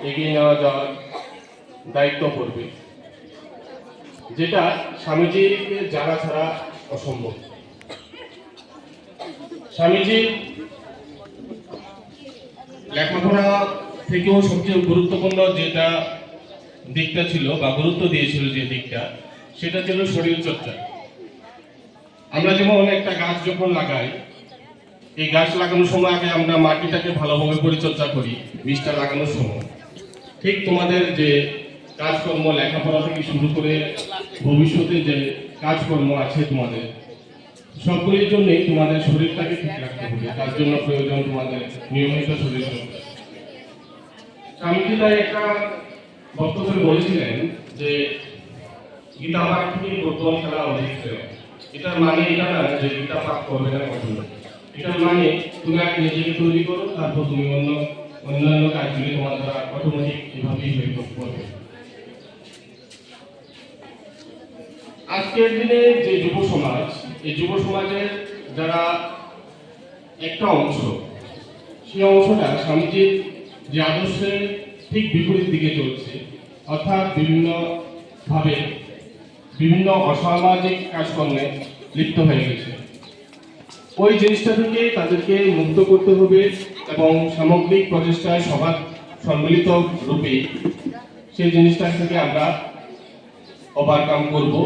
এগিয়ে নেওয়া যাওয়ার দায়িত্ব পড়বে, যেটা স্বামীজিকে জানা ছাড়া অসম্ভব। স্বামীজির লেখাপড়া থেকেও সবচেয়ে গুরুত্বপূর্ণ যেটা দিকটা ছিল বা গুরুত্ব দিয়েছিল যে দিকটা, সেটা ছিল শরীর চর্চা। আমরা যেমন একটা গাছ যখন লাগাই, এই গাছ লাগানোর সময় আগে আমরা মাটিটাকে ভালোভাবে পরিচর্যা করি বীজটা লাগানোর সময়। ঠিক তোমাদের যে কাজকর্ম, লেখাপড়া থেকে শুরু করে ভবিষ্যতে যে কাজকর্ম আছে তোমাদের, সবগুলির জন্যই তোমাদের শরীরটাকে ঠিক রাখতে হবে। তার জন্য প্রয়োজন তোমাদের নিয়মিত শরীর চর্চা। স্বামীজি তাই একটা বক্তব্যে বলেছিলেন যে গীতা পাঠ থেকে বর্তমান খেলা অধিক শ্রেয়। এটার মানে এটা না যে গীতা পাঠ করবে না কখনো। এটার মানে তুমি আগে নিজেকে তৈরি করো, তারপর তুমি অন্যান্য কাজগুলি তোমার দ্বারা অটোমেটিক এভাবেই হয়ে পড়বে। আজকের দিনে যে যুব সমাজ, এই যুব সমাজের যারা একটা অংশ, সেই অংশটা স্বামীজির যে আদর্শের ঠিক বিপরীত দিকে চলছে, অর্থাৎ বিভিন্নভাবে বিভিন্ন অসামাজিক কাজকর্মে লিপ্ত হয়ে গেছে। ওই জিনিসটা থেকে তাদেরকে মুক্ত করতে হবে এবং সামগ্রিক প্রচেষ্টায় সবার সম্মিলিত রূপে সেই জিনিসটা থেকে আমরা ওভারকাম করবো।